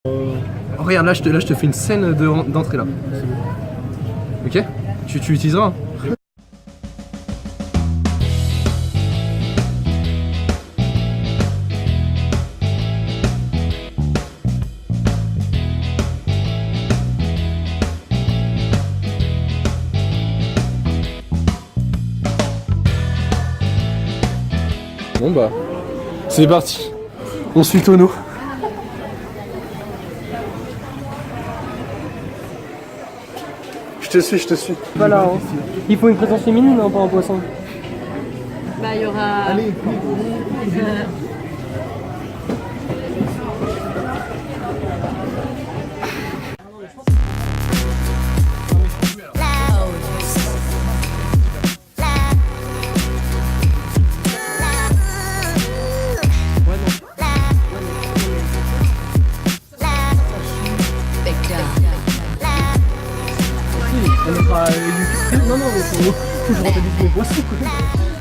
Oh, regarde, là je te fais une scène d'entrée là. Ok? Tu utiliseras hein. Bon bah, c'est parti. On suit Tonneau. Je te suis. Voilà, hein. Il faut une présence féminine hein, pour un poisson. Bah, il y aura. Allez, Non, mais faut que je rentabilise mes poissons.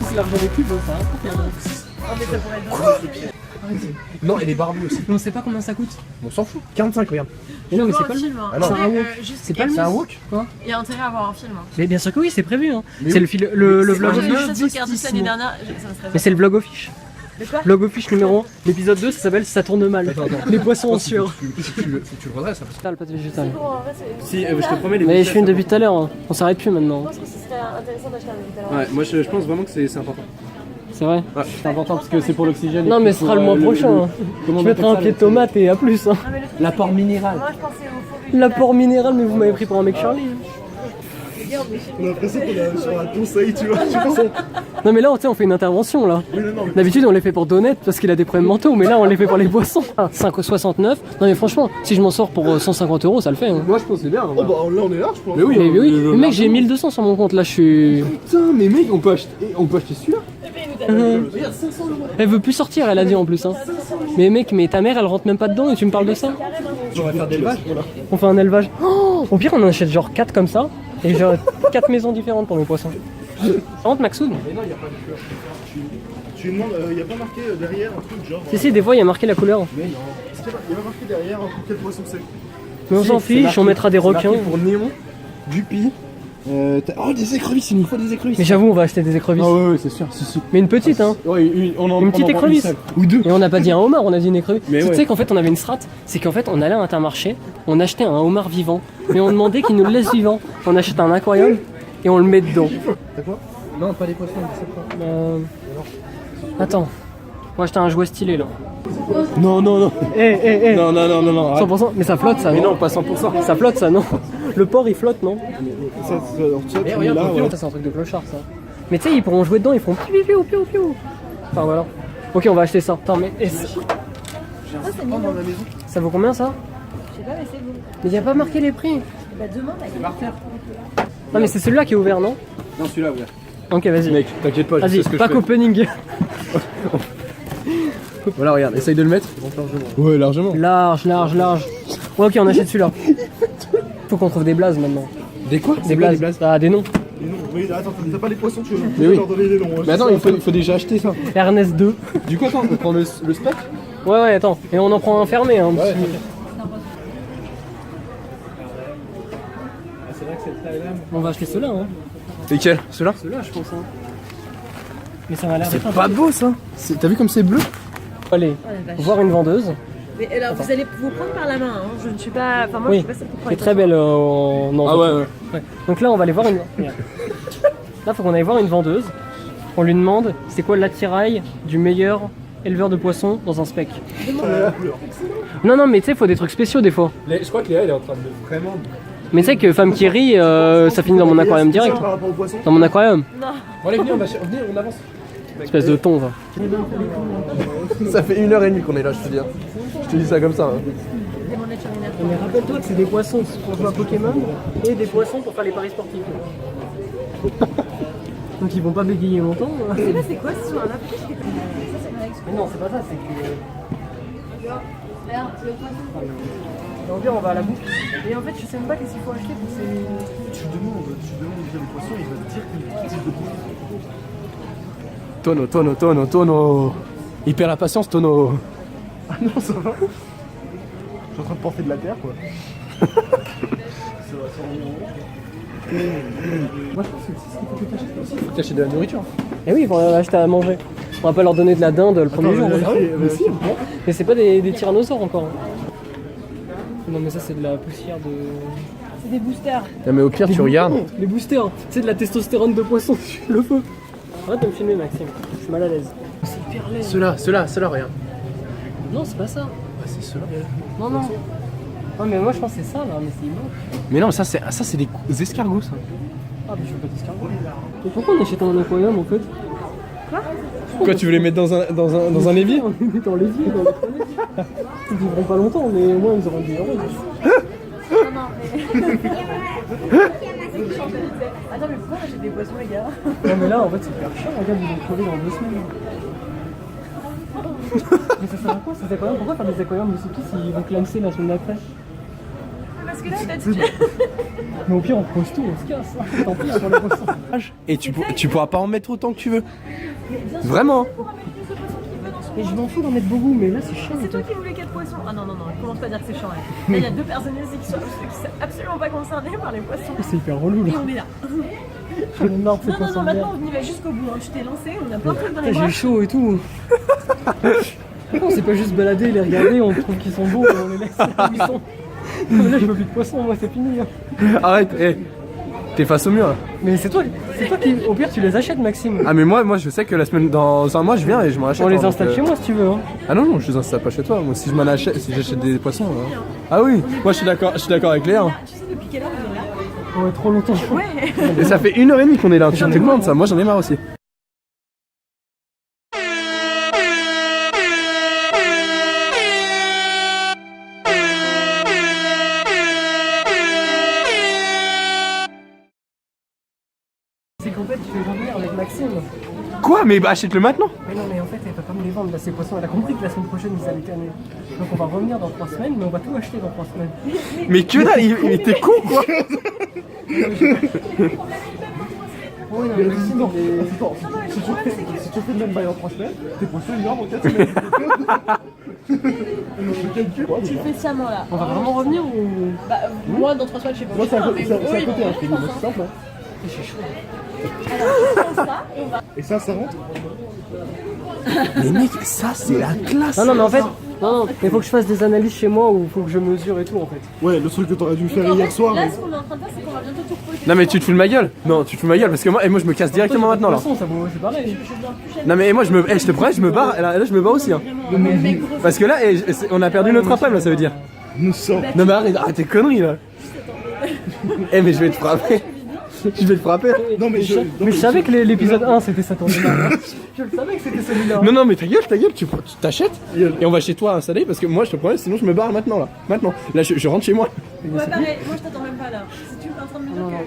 Faut que l'argent des pubs, ça Non, et les barbus aussi. on sait pas combien ça coûte. On s'en fout. 45, regarde. Mais non, mais c'est un pas le film. Ah non. C'est un wok. C'est pas le C'est un wok? Quoi? Il y a intérêt à avoir un film. Mais bien sûr que oui, c'est prévu. Hein. Mais C'est oui. le vlog Moi, j'ai vu office. ça sur Cardis l'année dernière. Ça me serait Mais c'est le vlog office. De quoi? Vlog office numéro 1. L'épisode 2, ça s'appelle Ça tourne mal. Attends. Les poissons en sueur. Faut que tu le redresses. Pas de végétal. Si, je te promets les Mais je filme depuis tout à l'heure. Hein. On s'arrête plus maintenant. Je pense que ce serait intéressant d'acheter un végétal. Ouais, moi je pense vraiment que c'est important. C'est vrai. Ouais. C'est important parce que c'est pour l'oxygène. Non, mais ce sera le mois prochain. Hein. Comment Je on mettrai appelle un ça, pied de tomate et à plus. Hein. l'apport minéral. Moi, je pensais au faux végétal. L'apport minéral, mais vous m'avez pris pour un mec Charlie. On a l'impression qu'on est sur un conseil, tu vois. Non mais là on fait une intervention là. D'habitude on les fait pour Donette parce qu'il a des problèmes mentaux, mais là on les fait pour les poissons. 5,69. Non mais franchement, si je m'en sors pour 150 €, ça le fait. Hein. Moi je pense que c'est bien. Oh bah là on est large, je pense. Mais oui, Mais oui, mais mec j'ai 1200 sur mon compte là, je suis. Putain, mais mec, on peut acheter celui-là. Elle veut plus sortir, elle a dit en plus. Hein. Mais mec, mais ta mère elle rentre même pas dedans et tu me parles de ça. On va faire des élevage, voilà. On fait un élevage. Oh, au pire on en achète genre 4 comme ça et genre 4 maisons différentes pour mes poissons. Ça rentre Maxoud? Mais non, il n'y a pas de couleur. Tu demandes, il n'y a pas marqué derrière un truc genre. Si des fois il y a marqué la couleur. Mais non. Il n'y a pas marqué derrière un truc quel poisson c'est. Mais on s'en fiche, on mettra des requins. Pour Néon, Dupi. Oh, des écrevisses, il nous faut des écrevisses. Mais j'avoue on va acheter des écrevisses. Ah ouais, c'est sûr, si. Mais une petite hein. Ouais, Une petite écrevisse. Ou deux. Et on n'a pas dit un homard, on a dit une écrevisse. Mais Tu ouais. sais qu'en fait on avait une strat, c'est qu'en fait on allait à Intermarché, on achetait un homard vivant, mais on demandait qu'il nous le laisse vivant. On achète un aquarium et on le met dedans. T'as quoi? Non, pas des poissons, c'est pas. Attends, on va acheter un jouet stylé là. Non. Non, 100%, mais ça flotte ça, Mais non? non, pas 100%. Ça flotte ça, non? Le porc il flotte, non? Ça, Eh, tu regarde, là, ouais. ça c'est un truc de clochard ça. Mais tu sais, ils pourront jouer dedans, ils feront piou piou piou piou. Enfin voilà. Ok, on va acheter ça. Attends, mais ça vaut combien ça? Je sais pas, mais c'est bon. Mais il a pas marqué les prix. Bah, demain, Non, mais c'est celui-là qui est ouvert, non? Non, celui-là, ouais. Ok, vas-y. Mec, t'inquiète pas, je Vas-y, sais ce que je pack fais. opening. Voilà, regarde, essaye de le mettre. Ouais, largement. Large. Ouais, ok, on achète celui-là. Faut qu'on trouve des blazes maintenant. Des quoi? Des blazes. Ah, des noms. Oui, attends, t'as pas les poissons, tu veux. Mais oui. leur donner les noms. hein. Mais attends, il faut déjà acheter ça. Ernest 2. Du coup, attends, on prend le spec. Ouais, attends. Et on en prend un fermé. Hein, parce que- On va acheter ceux-là. Hein. C'est quel? Celui-là? Ceux-là, je pense. Hein. Mais ça m'a l'air C'est d'être pas beau ça. T'as vu comme c'est bleu? Allez, voir une vendeuse. Mais alors, vous allez vous prendre par la main. Hein. Je ne suis pas. Enfin, moi, je Oui, suis pas celle qui prend c'est les très poissons. belle en Ah ouais. Ouais. Donc là, on va aller voir une. Regarde. Là, faut qu'on aille voir une vendeuse. On lui demande c'est quoi l'attirail du meilleur éleveur de poissons dans un spec. Non, mais tu sais, faut des trucs spéciaux des fois. Je crois que Léa, elle est en train de vraiment. Mais tu sais que femme qui rit, ça finit dans mon aquarium direct. Par rapport aux poissons. Dans mon aquarium. Bon, allez, venez, on avance. Espèce de thon, va. Ça fait 1h30 qu'on est là, je te dis. Je te dis ça comme ça. Hein. Mais rappelle-toi que c'est des poissons pour jouer à Pokémon et des poissons pour faire les paris sportifs. Donc ils vont pas bégayer longtemps. Je sais pas, c'est quoi ce soir-là? Pourquoi j'étais comme ça? C'est ma Mais non, c'est pas ça, c'est que. En dire, on va à la bouffe. Et en fait, je sais même pas qu'est-ce qu'il faut acheter pour ces. Tu demandes déjà les poissons, il va te dire quel type de poisson. Tono. Il perd la patience, Tono. Ah non, ça va. suis en train de porter de la terre quoi. Moi je pense que c'est ce qu'il faut que t'achètes aussi. Faut que t'achètes de la nourriture. Et oui, on va acheter à manger. On va pas leur donner de la dinde le premier jour. Mais si, Mais c'est pas des tyrannosaures encore. Non mais ça c'est de la poussière de... C'est des boosters. Non mais au pire tu regardes. Les boosters, c'est de la testostérone de poisson, le feu. Arrête de me filmer Maxime, je suis mal à l'aise. C'est hyper laid. Ceux-là, regarde. Non c'est pas ça. Ah, c'est ceux-là. Non non. Ouais mais moi je pense que c'est ça là, mais c'est immense. Mais non, ça c'est des escargots ça. Ah mais je veux pas d'escargot. Mais pourquoi on achète un aquarium en fait? Quoi, tu veux les mettre dans un évier? On les met dans l'évier, dans les toilettes. Ils vivront pas longtemps, mais au moins ils auront des euros. Non, non, mais. Attends, mais pourquoi j'ai des poissons, les gars? Non mais là en fait c'est hyper cher, regarde ils vont crever dans 2 semaines. Mais ça sert à quoi ces aquariums? Pourquoi faire des aquariums de ce type s'ils vont clamser la semaine d'après? Parce que là, t'as Mais au pire on pose tout, on se casse. Tant pis pour les poissons. Et tu pourras pas en mettre autant que tu veux. Vraiment. Et je m'en fous d'en mettre beaucoup, mais là c'est chiant. C'est toi qui voulais 4 poissons. Ah non, non, non, commence pas à dire que c'est chiant. Là, il y a 2 personnes ici qui sont absolument pas concernées par les poissons. C'est hyper relou là. Et on est là. J'en ai marre de ces Non, non, poissons non, de merde. maintenant on y va jusqu'au bout. Hein. Tu t'es lancé, on a plein de trucs dans les J'ai bras. chaud et tout. Pourquoi on s'est pas juste baladé, les regarder, on trouve qu'ils sont beaux et on les laisse là où ils sont. Non, mais là je veux plus de poissons, moi c'est fini. Hein. Arrête, t'es face au mur là. Mais c'est toi qui, au pire tu les achètes Maxime. Ah mais moi je sais que la semaine, dans un mois je viens et je m'en achète. On les donc, installe chez moi si tu veux. Hein. Ah non, je les installe pas chez toi. Moi si j'achète des poissons. Ah oui, moi je suis d'accord avec Léa. hein. Tu sais depuis quelle heure on est là? Ouais, trop longtemps. Ouais. Et ça fait 1h30 qu'on est là. Tu te demandes ça, moi j'en ai marre aussi. C'est qu'en fait tu fais revenir avec Maxime. Quoi? Mais bah, achète-le maintenant. Mais non mais en fait elle peut pas me les vendre là ces poissons, elle a compris que la semaine prochaine ils allaient canner. Donc on va revenir dans 3 semaines mais on va tout acheter dans 3 semaines. Mais que dalle, il était con quoi. Ouais non mais Maxime si tu fais le même bail en 3 semaines, tes poissons ils meurent en 4 semaines. Tu fais sciemment là. on va vraiment revenir ou... Bah, moi dans 3 semaines, je sais pas. Moi c'est à mais côté, c'est à eux, ils côté, vont hein, c'est faire simple. Hein. ça et on va. Et ça rentre. Mais mec, ça c'est la classe. Non mais en fait, non mais faut que je fasse des analyses chez moi ou faut que je mesure et tout en fait. Ouais, le truc que t'aurais dû faire En hier fait, soir. là, ce qu'on est en train de faire, c'est qu'on va bientôt tout reposer. Non mais tu te fous de ma gueule. Non, tu te fous de ma gueule parce que moi je me casse directement maintenant là. De toute façon, ça vaut, c'est pareil. Je viens plus jamais. Non mais moi je te promets, je me barre. Là je me barre aussi. Hein. Vraiment, le mec gros. Parce que là, on a perdu notre après là, ça veut dire. Nous sommes. Non mais arrête tes conneries là. Mais je vais te frapper. Je vais te frapper. Non mais Mais je savais que l'épisode 1 c'était cet ordinaire. Je le savais que c'était celui-là. Non mais ta gueule, tu t'achètes et on va chez toi installer parce que moi je te promets, sinon je me barre maintenant là. Maintenant. Là je rentre chez moi. Ouais, pareil, moi je t'attends même pas là. Si tu es en train de me dire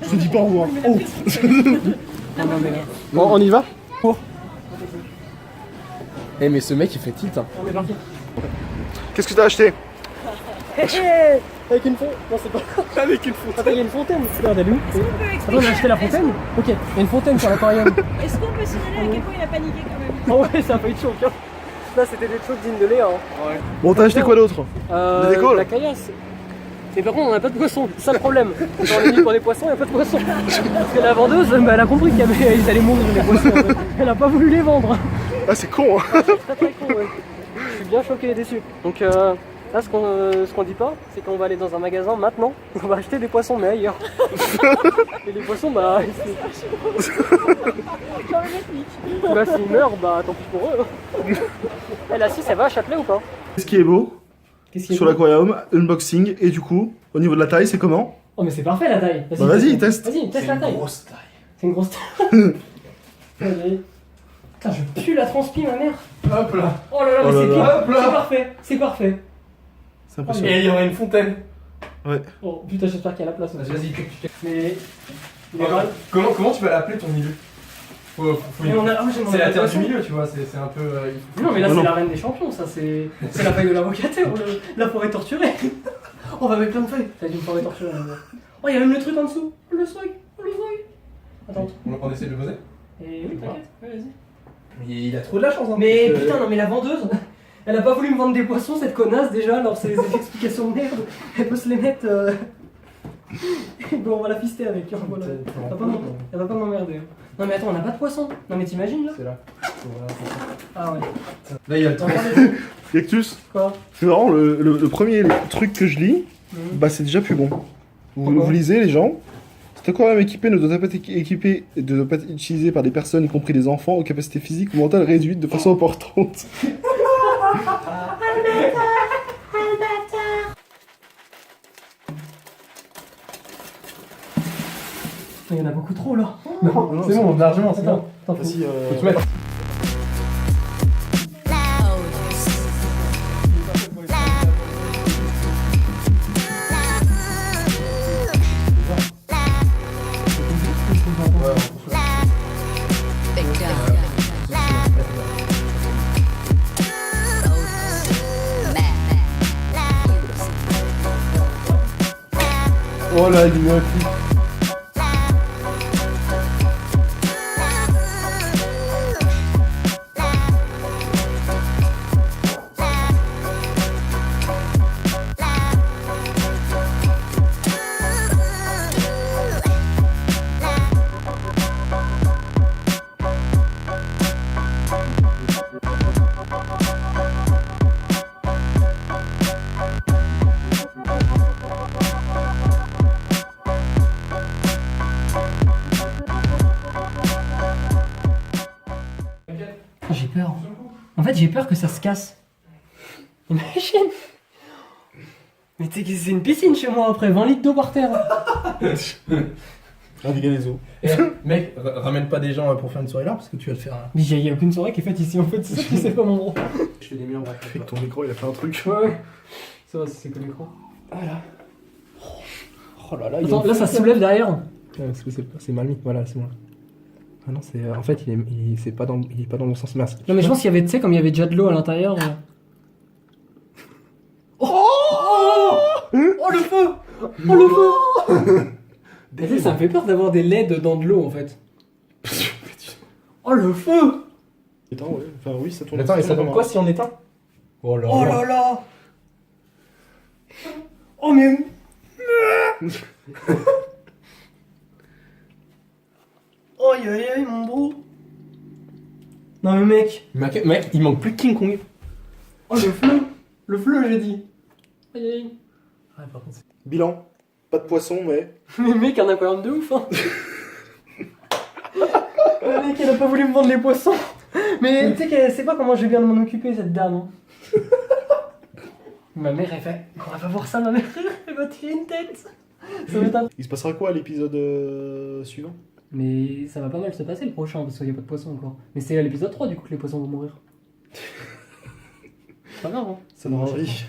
que. je te dis pas au revoir. Oh. Bon, on y va. Oh. Mais ce mec il fait tilt. Hein. On est parti. Qu'est-ce que t'as acheté? Avec une fontaine. Non c'est pas. Avec une photo. Attends, il y a une fontaine. Regarde, elle est où? Est-ce qu'on peut Attends, on a expliquer acheté la fontaine? Ok, il y a une fontaine sur l'aquarium. Est-ce qu'on peut signaler à quel point il a paniqué quand même? Oh ouais, ça a failli être chaud. Là c'était des choses dignes de Léa. Hein. Bon, t'as acheté quoi d'autre? Des écoles? La caillasse. Et par contre on n'a pas de poisson, c'est ça le problème. Quand on est venu pour des poissons, il n'y a pas de poisson. Parce que la vendeuse, bah, elle a compris qu'ils allaient mourir les poissons. En fait. Elle a pas voulu les vendre. Ah, c'est con, hein. Très très con, ouais. Je suis bien choqué et déçu. Donc là ce qu'on dit pas, c'est qu'on va aller dans un magasin maintenant, on va acheter des poissons mais ailleurs. Et les poissons bah bah s'ils meurent, bah tant pis pour eux. Elle assise, elle va à Châtelet ou pas? Qu'est-ce qui est beau Qu'est-ce qui est sur beau l'aquarium? Unboxing. Et du coup, au niveau de la taille, c'est comment? Oh mais c'est parfait la taille. Bah, vas-y, teste. Vas-y, teste la taille. grosse taille. C'est une grosse taille. Vas-y. Putain, je pue la transpi ma mère. Hop là. Oh là là, mais Oh là c'est là. bien. Hop là. C'est parfait. C'est parfait. C'est impressionnant. Et il y aurait une fontaine. Ouais. Oh putain, j'espère qu'il y a la place. Vas-y, Mais. comment tu vas l'appeler ton milieu? Mais on a... ah, j'ai demandé C'est la à terre du poisson. milieu, tu vois, c'est un peu. Non, mais là, Non, c'est non. la reine des champions, ça. C'est la feuille de l'avocataire, la forêt torturée. On va mettre plein de feuilles. T'as dit une forêt torturée, là. Oh, il y a même le truc en dessous. Le seuil. Attends. On essaie de le poser. Et oui, t'inquiète. Ouais, vas-y. Mais il a trop de la chance, hein. Mais putain, non, mais la vendeuse. Elle a pas voulu me vendre des poissons, cette connasse, déjà, alors c'est des explications de merde. Elle peut se les mettre... Bon, on va la fister avec, hein, voilà. Elle va pas m'emmerder. Hein. Non mais attends, on a pas de poisson. Non mais t'imagines là? C'est là. Ah ouais. Là, il y a le temps. Cactus, Quoi? c'est marrant, le premier truc que je lis, bah c'est déjà plus bon. Vous lisez les gens. Cet aquarium équipé ne doit pas être utilisé par des personnes, y compris des enfants, aux capacités physiques ou mentales réduites de façon importante. Il y en a beaucoup trop là. Non, c'est bon, largement, c'est bon. Attends, Vas-y, Faut te mettre. Oh là, il me clip. J'ai peur. En fait, j'ai peur que ça se casse. Imagine. Mais tu sais que c'est une piscine chez moi après, 20 litres d'eau par terre. Un dégât des eaux. Eh, mec, ramène pas des gens pour faire une soirée là parce que tu vas te faire un. Mais il y a aucune soirée qui est faite ici en fait, c'est ça qui c'est pas mon endroit. Je fais des murs en vrai. Avec ton micro, il a fait un truc. Ouais. Ça va, c'est que l'écran. Oh là là, Attends, là ça se soulève derrière. C'est mal mis, voilà, c'est bon. Ah non, c'est. En fait, il est pas dans le bon sens. Merci. Non mais je pense qu'il y avait, tu sais, comme il y avait déjà de l'eau à l'intérieur. Oh, oh le feu. Oh le feu. Tu sais, ça me fait peur d'avoir des LED dans de l'eau en fait. Oh le feu. Attends, ouais. Enfin, oui, ça tourne. Attends, et ça donne quoi si on éteint? Oh là Oh là là. Oh mais... Oh aïe aïe aïe mon bro. Non mais mec. Mec, il manque plus de King Kong. Oh le fleu. Le fleu j'ai dit. Aïe aïe. Ouais, par contre, Bilan. Pas de poisson, mais. Mais mec, un aquarium de ouf hein. Le mec, elle a pas voulu me vendre les poissons. Mais tu sais qu'elle sait pas comment je vais bien m'en occuper cette dame. Hein. Ma mère, elle fait... Quand elle va voir ça, ma mère, elle va tirer une tête. Ça va être un... Il se passera quoi à l'épisode suivant? Mais ça va pas mal se passer le prochain, parce qu'il n'y a pas de poissons encore. Mais c'est à l'épisode 3 du coup que les poissons vont mourir. C'est pas grave, hein. Ça m'a envie.